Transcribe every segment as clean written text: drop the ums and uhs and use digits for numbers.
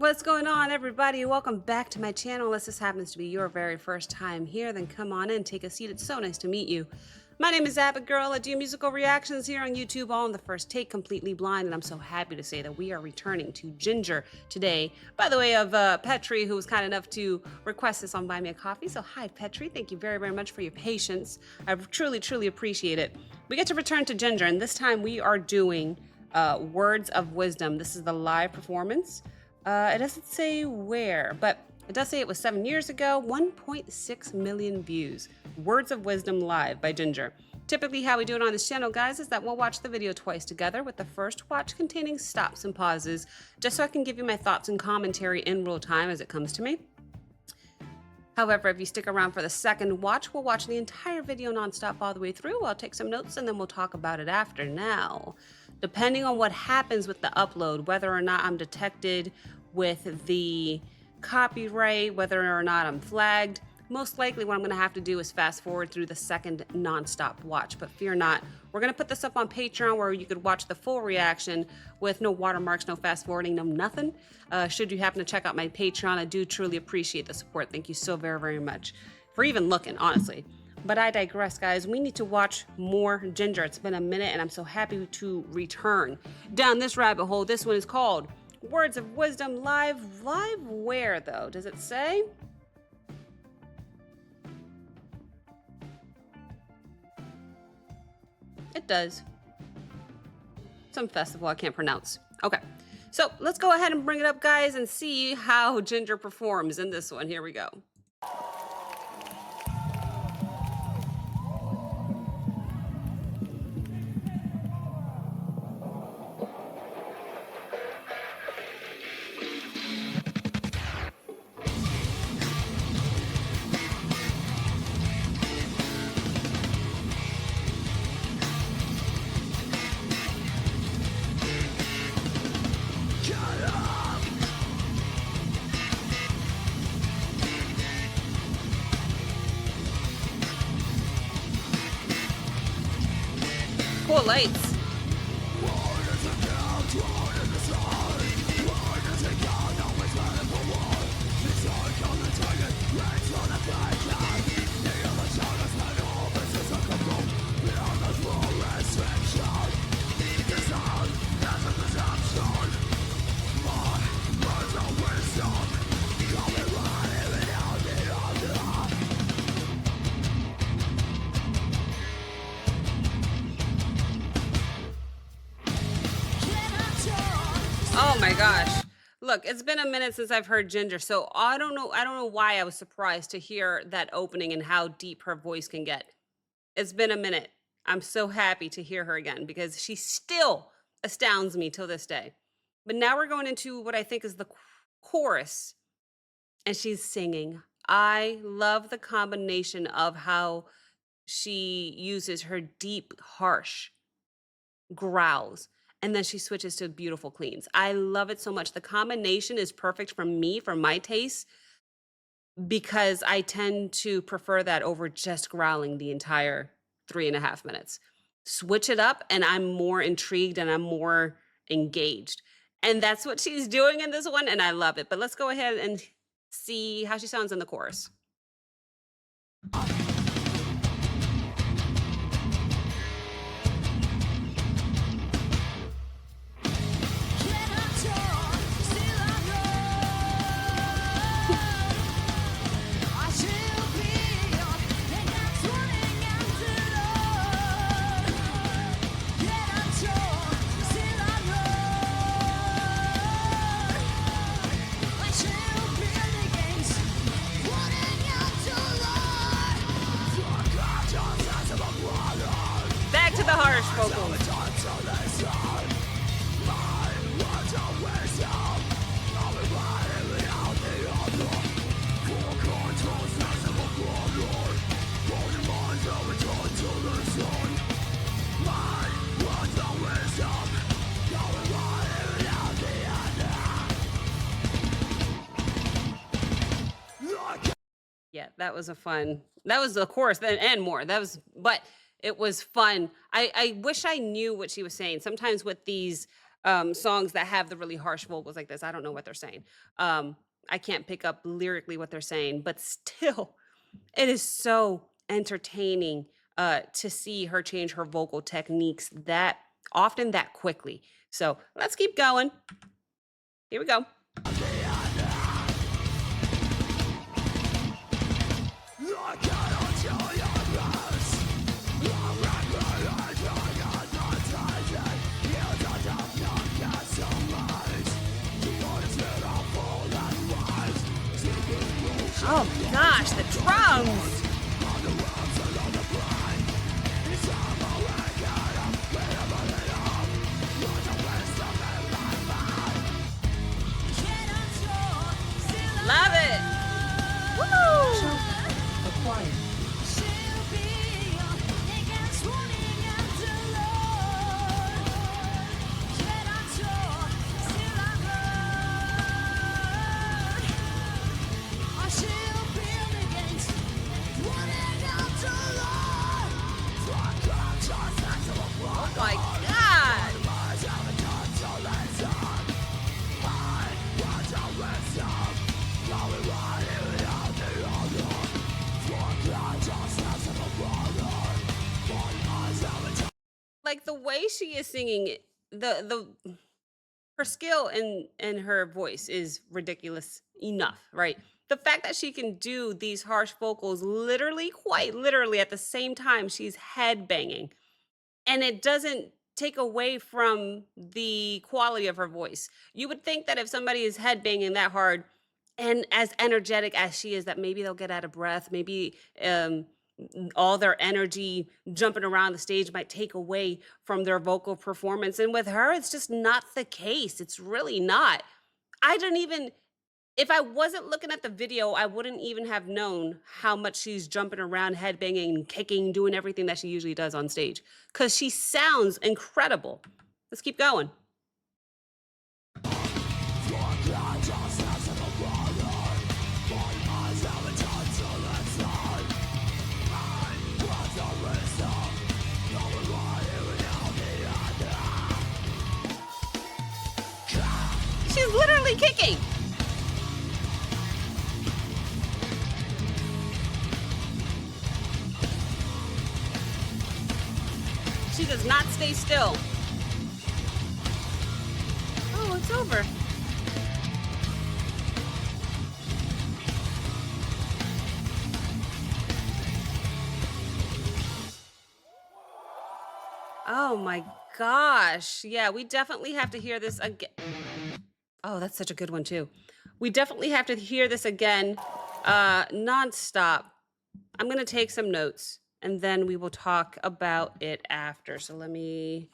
What's going on, everybody? Welcome back to my channel. Unless this happens to be your very first time here, then come on in, take a seat. It's so nice to meet you. My name is Abigail. I do musical reactions here on YouTube, all in the first take, completely blind, and I'm so happy to say that we are returning to Jinjer today. By the way, of Petri, who was kind enough to request this on Buy Me a Coffee. So hi, Petri. Thank you very, very much for your patience. I truly, truly appreciate it. We get to return to Jinjer, and this time we are doing Words of Wisdom. This is the live performance. It doesn't say where, but it does say it was 7 years ago, 1.6 million views. Words of Wisdom Live by Jinjer. Typically how we do it on this channel, guys, is that we'll watch the video twice together, with the first watch containing stops and pauses, just so I can give you my thoughts and commentary in real time as it comes to me. However, if you stick around for the second watch, we'll watch the entire video nonstop all the way through. I'll take some notes and then we'll talk about it after. Now, depending on what happens with the upload, whether or not I'm detected with the copyright, whether or not I'm flagged, most likely what I'm going to have to do is fast forward through the second nonstop watch. But fear not, we're going to put this up on Patreon where you could watch the full reaction with no watermarks, no fast forwarding, no nothing. Should you happen to check out my Patreon, I do truly appreciate the support. Thank you so very, very much for even looking, honestly. But I digress, guys. We need to watch more Jinjer. It's been a minute and I'm so happy to return down this rabbit hole. This one is called Words of Wisdom Live. Live where, though? Does it say? It does. Some festival I can't pronounce. Okay, so let's go ahead and bring it up, guys, and see how Jinjer performs in this one. Here we go. Cool lights. Oh my gosh. Look, it's been a minute since I've heard Jinjer, so I don't know why I was surprised to hear that opening and how deep her voice can get. It's been a minute. I'm so happy to hear her again because she still astounds me till this day. But now we're going into what I think is the chorus, and she's singing. I love the combination of how she uses her deep, harsh growls, and then she switches to beautiful cleans. I love it so much. The combination is perfect for me, for my taste, because I tend to prefer that over just growling the entire 3.5 minutes. Switch it up and I'm more intrigued and I'm more engaged. And that's what she's doing in this one, and I love it. But let's go ahead and see how she sounds in the chorus. Back to the harsh vocals. Yeah, that was the chorus and more. But it was fun. I wish I knew what she was saying. Sometimes with these songs that have the really harsh vocals like this. I don't know what they're saying. Um, I can't pick up lyrically what they're saying, but still, it is so entertaining to see her change her vocal techniques that often that quickly. So let's keep going. Here we go. Oh my gosh, the drums! Love it! Woo! Acquired. Oh my god! Like the way she is singing it, the her skill and her voice is ridiculous enough, right? The fact that she can do these harsh vocals literally, quite literally at the same time she's headbanging, and it doesn't take away from the quality of her voice. You would think that if somebody is headbanging that hard and as energetic as she is, that maybe they'll get out of breath, maybe all their energy jumping around the stage might take away from their vocal performance. And with her, it's just not the case. It's really not. I don't even, if I wasn't looking at the video, I wouldn't even have known how much she's jumping around, headbanging, and kicking, doing everything that she usually does on stage. Because she sounds incredible. Let's keep going. She's literally kicking. She does not stay still. Oh, it's over. Oh my gosh. Yeah, we definitely have to hear this again. Oh, that's such a good one too. We definitely have to hear this again, nonstop. I'm gonna take some notes and then we will talk about it after. So let me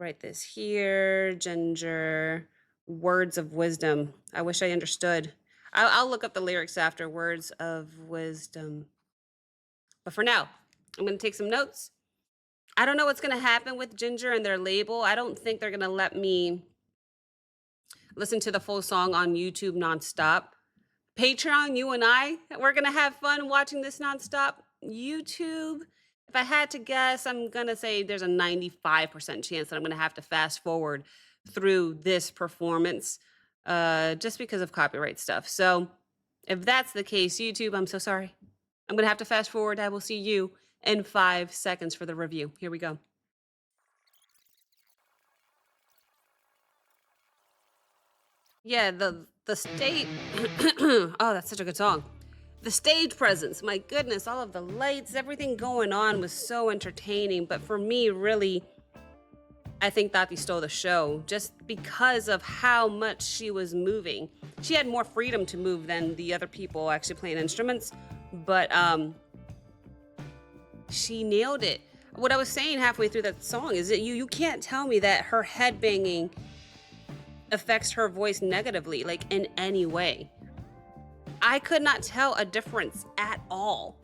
write this here. Jinjer, words of wisdom. I wish I understood. I'll look up the lyrics after. Words of wisdom. But for now, I'm gonna take some notes. I don't know what's gonna happen with Jinjer and their label. I don't think they're gonna let me listen to the full song on YouTube nonstop. Patreon, you and we're gonna have fun watching this nonstop. YouTube, if I had to guess, I'm gonna say there's a 95% chance that I'm gonna have to fast forward through this performance, just because of copyright stuff. So if that's the case, YouTube, I'm so sorry. I'm gonna have to fast forward. I will see you in 5 seconds for the review. Here we go. Yeah, the state. Oh, that's such a good song. The stage presence, my goodness, all of the lights, everything going on was so entertaining. But for me, really, I think Tati stole the show just because of how much she was moving. She had more freedom to move than the other people actually playing instruments, but she nailed it. What I was saying halfway through that song is that you can't tell me that her head banging affects her voice negatively, like in any way. I could not tell a difference at all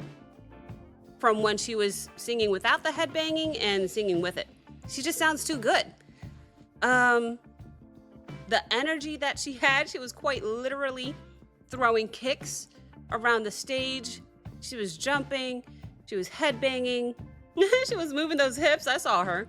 from when she was singing without the headbanging and singing with it. She just sounds too good. The energy that she had, she was quite literally throwing kicks around the stage. She was jumping, she was headbanging, she was moving those hips. I saw her.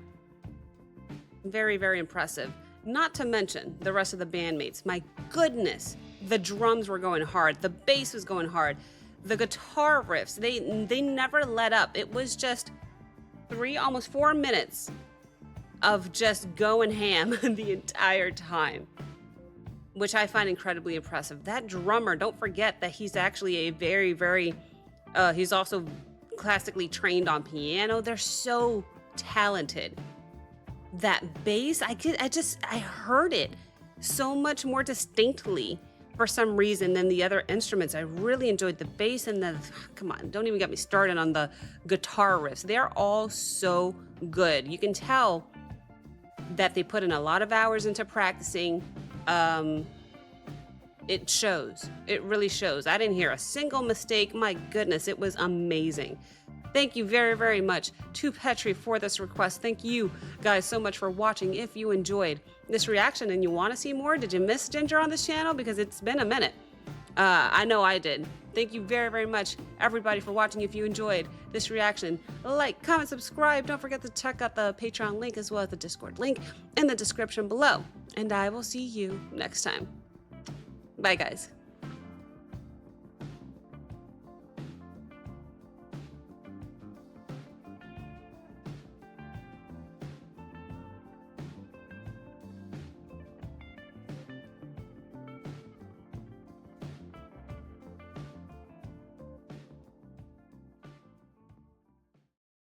Very, very impressive. Not to mention the rest of the bandmates. My goodness, the drums were going hard. The bass was going hard. The guitar riffs, they never let up. It was just almost 4 minutes of just going ham the entire time, which I find incredibly impressive. That drummer, don't forget that he's actually a very, he's also classically trained on piano. They're so talented. That bass, I heard it so much more distinctly for some reason than the other instruments. I really enjoyed the bass and come on, don't even get me started on the guitar riffs. They're all so good. You can tell that they put in a lot of hours into practicing. It shows. It really shows. I didn't hear a single mistake. My goodness, it was amazing. Thank you very much to Petri for this request. Thank you guys so much for watching. If you enjoyed this reaction and you want to see more, did you miss Jinjer on this channel? Because it's been a minute. I know I did. Thank you very much, everybody, for watching. If you enjoyed this reaction, like, comment, subscribe. Don't forget to check out the Patreon link as well as the Discord link in the description below. And I will see you next time. Bye, guys.